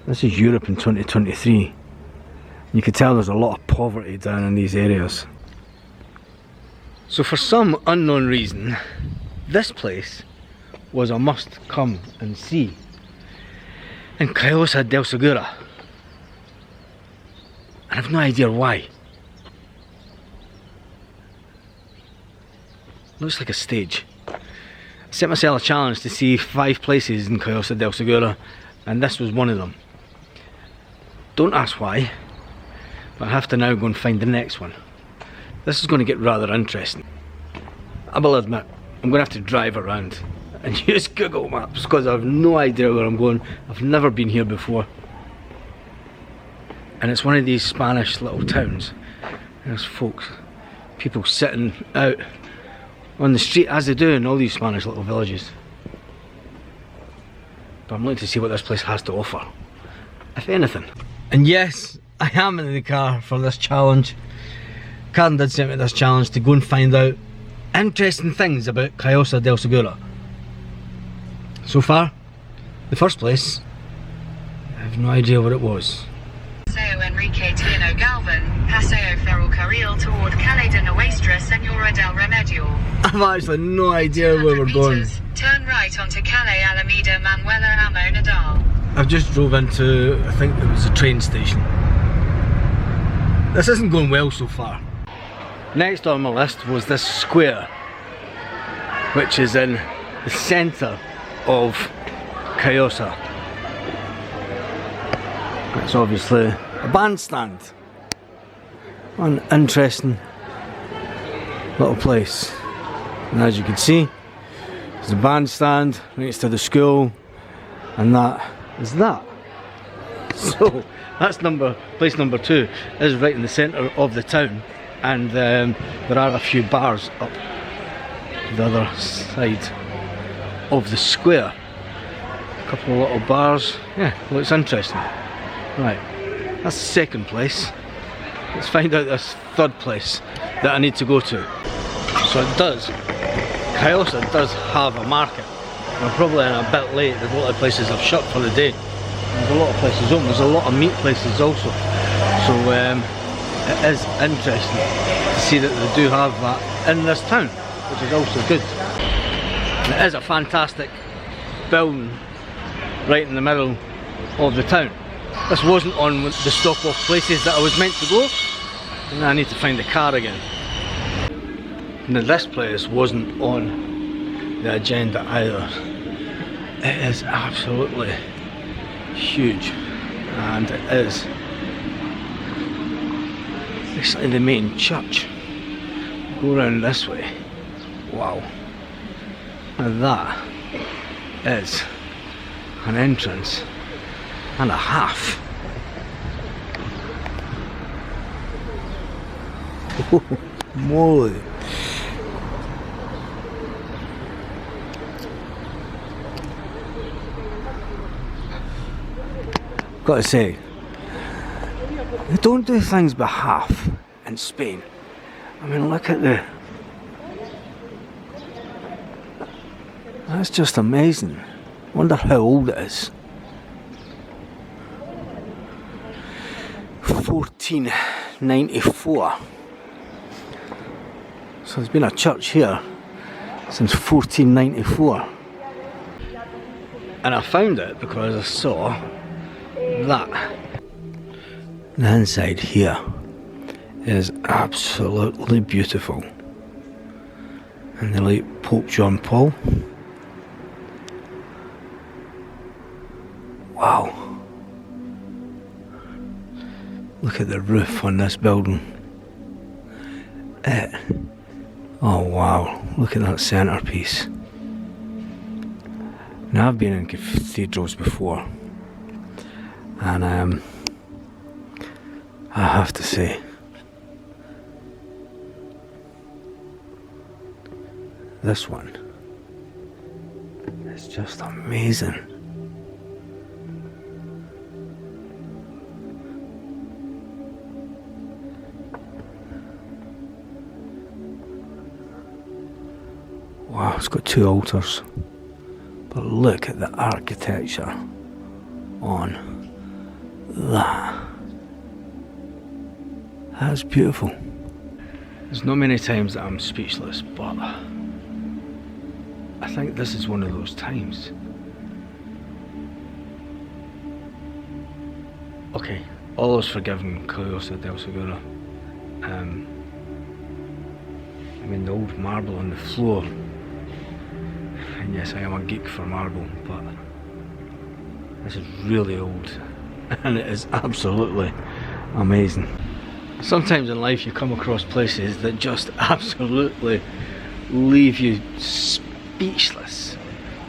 This is Europe in 2023. You can tell there's a lot of poverty down in these areas. So for some unknown reason, this place was a must come and see in Callosa del Segura. I have no idea why. Looks like a stage. I set myself a challenge to see 5 places in Callosa del Segura, and this was one of them. Don't ask why, but I have to now go and find the next one. This is going to get rather interesting. I will admit, I'm going to have to drive around and use Google Maps because I have no idea where I'm going. I've never been here before. And it's one of these Spanish little towns. There's folks, people sitting out on the street as they do in all these Spanish little villages. But I'm looking to see what this place has to offer, if anything. And yes, I am in the car for this challenge. Karen did send me this challenge to go and find out interesting things about Callosa del Segura. So far, the first place, I have no idea what it was. Paseo Enrique Tierno Galvan, Paseo Ferrocarril toward Calle de Nuestra Senora del Remedio. I've actually no idea where we're going. Turn right onto Calle Alameda Manuela Amo Nadal. I've just drove into, I think it was a train station. This isn't going well so far. Next on my list was this square, which is in the centre of Callosa. It's obviously a bandstand. An interesting little place. And as you can see, there's a bandstand next to the school, and that is that. So that's place number 2 is right in the centre of the town, and there are a few bars up the other side of the square. A couple of little bars. Yeah, looks interesting. Right, that's the second place. Let's find out this third place that I need to go to. So it does. Callosa does have a market. We're probably in a bit late. There's a lot of places have shut for the day. There's a lot of places open. There's a lot of meat places also. So it is interesting to see that they do have that in this town, which is also good. And it is a fantastic building right in the middle of the town. This wasn't on the stop off places that I was meant to go, and now I need to find the car again. Now this place wasn't on the agenda either. It is absolutely huge, and it is basically the main church. Go around this way. Wow. Now that is an entrance and a half. Oh, moly. Got to say, they don't do things by half in Spain. I mean, look at that's just amazing. Wonder how old it is. 1494. So there's been a church here since 1494. And I found it because I saw that. The inside here is absolutely beautiful. And the late Pope John Paul. Wow. Look at the roof on this building. Oh wow, look at that centrepiece. Now I've been in cathedrals before, and I have to say, this one is just amazing. Wow, it's got 2 altars, but look at the architecture on that. That's beautiful. There's not many times that I'm speechless, but I think this is one of those times. Okay, all is forgiven, Callosa del Segura. I mean, the old marble on the floor. And yes, I am a geek for marble, but this is really old. And it is absolutely amazing. Sometimes in life you come across places that just absolutely leave you speechless.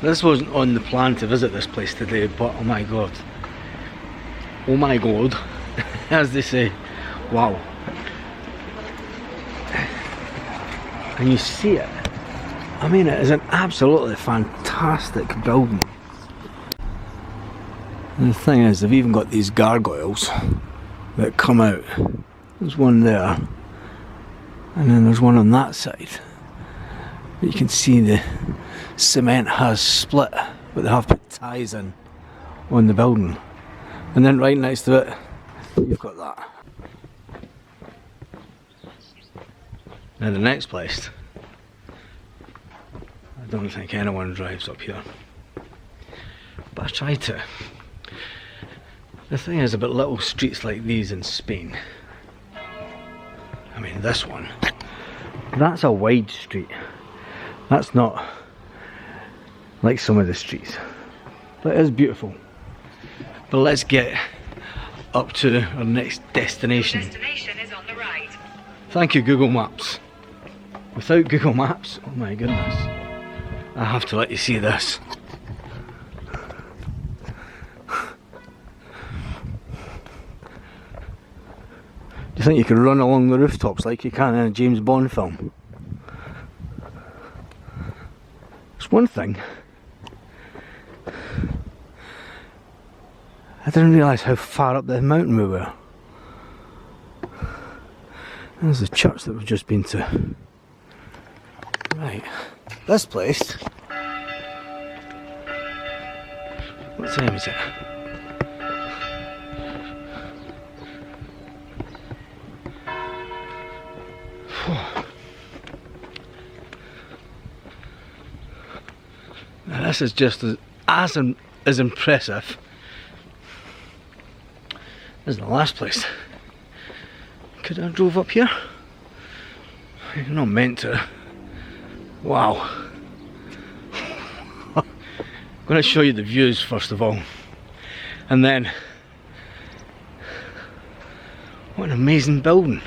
This wasn't on the plan to visit this place today, but oh my god, as they say, wow. And you see it, I mean, it is an absolutely fantastic building. And the thing is, they've even got these gargoyles that come out. There's one there, and then there's one on that side. But you can see the cement has split, but they have put ties in on the building. And then right next to it, you've got that. Now the next place, I don't think anyone drives up here, but I try to. The thing is about little streets like these in Spain, I mean this one, that's a wide street. That's not like some of the streets. But it is beautiful. But let's get up to our next destination. The destination is on the right. Thank you, Google Maps. Without Google Maps, oh my goodness, I have to let you see this. Do you think you could run along the rooftops like you can in a James Bond film? It's one thing. I didn't realise how far up the mountain we were. There's the church that we've just been to. Right, this place. What time is it? Now this is just as impressive as the last place. Could I have drove up here? You're not meant to. Wow. I'm going to show you the views first of all, and then what an amazing building.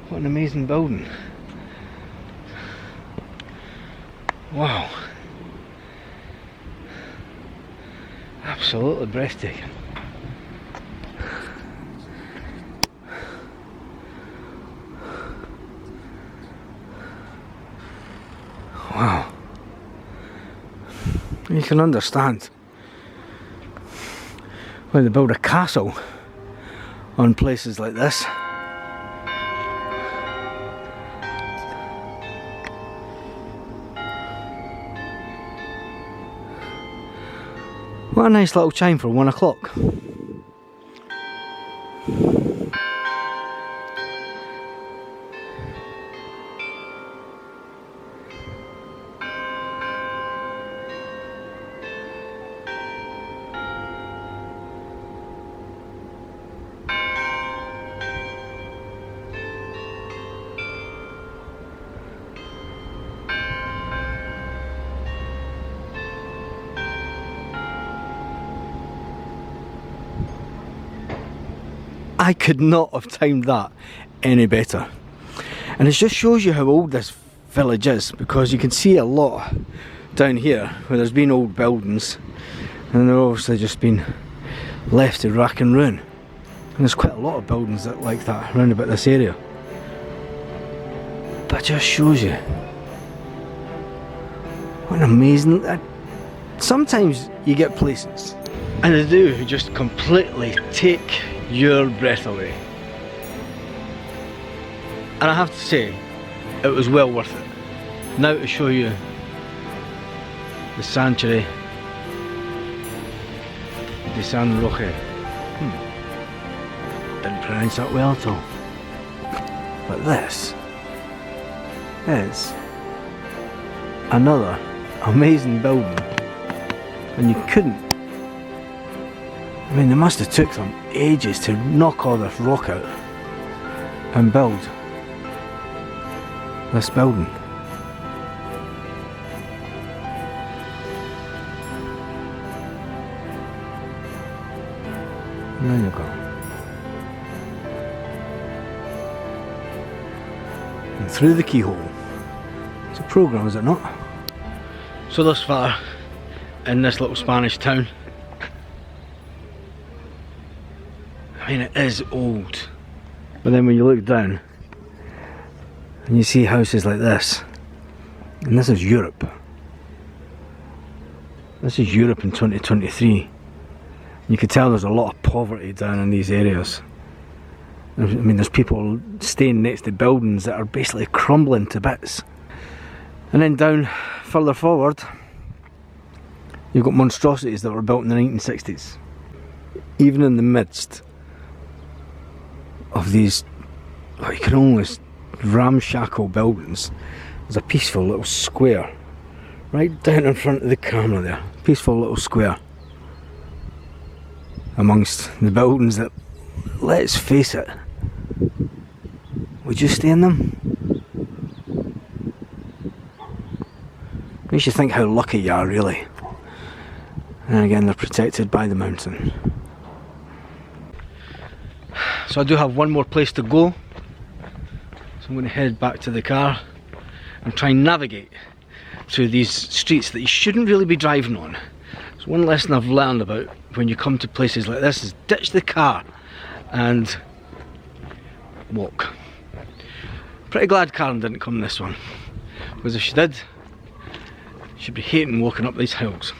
What an amazing building. Wow. Absolutely breathtaking. Wow. You can understand why they build a castle on places like this. What a nice little chime for 1 o'clock. I could not have timed that any better. And it just shows you how old this village is, because you can see a lot down here where there's been old buildings and they're obviously just been left to rack and ruin. And there's quite a lot of buildings that like that around about this area. But it just shows you what an amazing... Sometimes you get places and they do just completely take your breath away. And I have to say, it was well worth it. Now to show you the sanctuary de San Roque. didn't pronounce that well at all. But this is another amazing building, and you couldn't. I mean, they must have took them ages to knock all this rock out and build this building. And there you go. And through the keyhole. It's a programme, is it not? So thus far, in this little Spanish town, I mean, it is old. But then when you look down, and you see houses like this, and this is Europe. This is Europe in 2023. You can tell there's a lot of poverty down in these areas. I mean, there's people staying next to buildings that are basically crumbling to bits. And then down further forward, you've got monstrosities that were built in the 1960s. Even in the midst of these, you can almost ramshackle buildings, there's a peaceful little square right down in front of the camera there. Peaceful little square amongst the buildings that, let's face it, would you stay in them? Makes you think how lucky you are, really. And again, they're protected by the mountain. So I do have one more place to go, so I'm going to head back to the car and try and navigate through these streets that you shouldn't really be driving on. So one lesson I've learned about when you come to places like this is ditch the car and walk. Pretty glad Karen didn't come this one, because if she did, she'd be hating walking up these hills.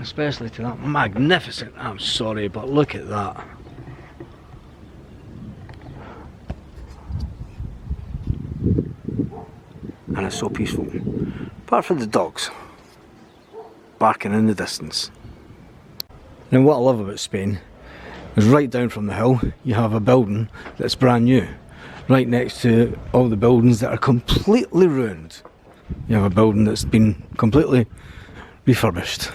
Especially to that magnificent, I'm sorry, but look at that. And it's so peaceful. Apart from the dogs barking in the distance. Now what I love about Spain is right down from the hill you have a building that's brand new. Right next to all the buildings that are completely ruined, you have a building that's been completely refurbished.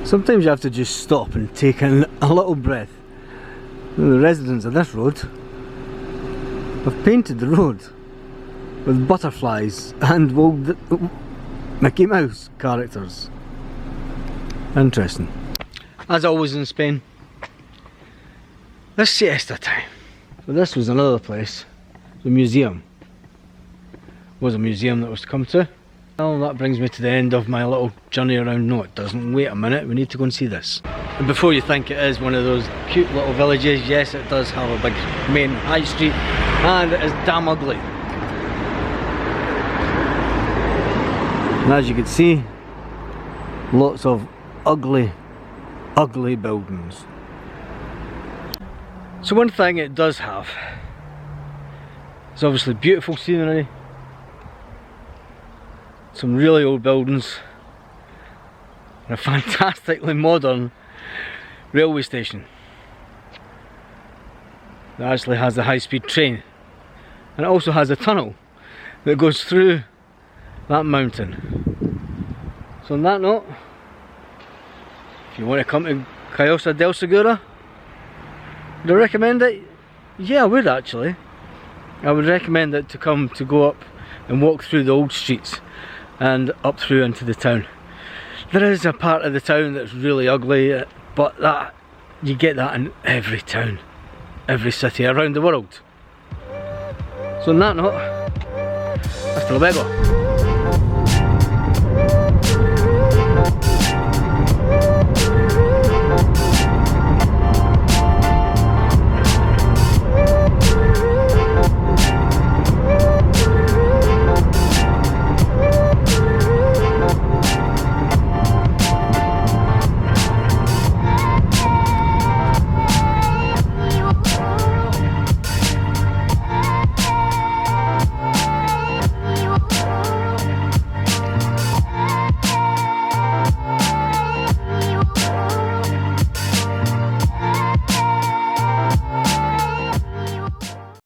Sometimes you have to just stop and take in a little breath. The residents of this road have painted the road with butterflies and Mickey Mouse characters. Interesting. As always in Spain, this siesta time. So this was another place, the museum. Was a museum that was to come to. Well, that brings me to the end of my little journey around. No, it doesn't. Wait a minute, we need to go and see this. And before you think it is one of those cute little villages, yes, it does have a big main high street, and it is damn ugly. And as you can see, lots of ugly, ugly buildings. So one thing it does have is obviously beautiful scenery, some really old buildings, and a fantastically modern railway station that actually has a high-speed train, and it also has a tunnel that goes through that mountain. So on that note, if you want to come to Callosa del Segura, would I recommend it? Yeah, I would actually. I would recommend it to come to go up and walk through the old streets and up through into the town. There is a part of the town that's really ugly, but that you get that in every town, every city around the world. So on that note, hasta luego.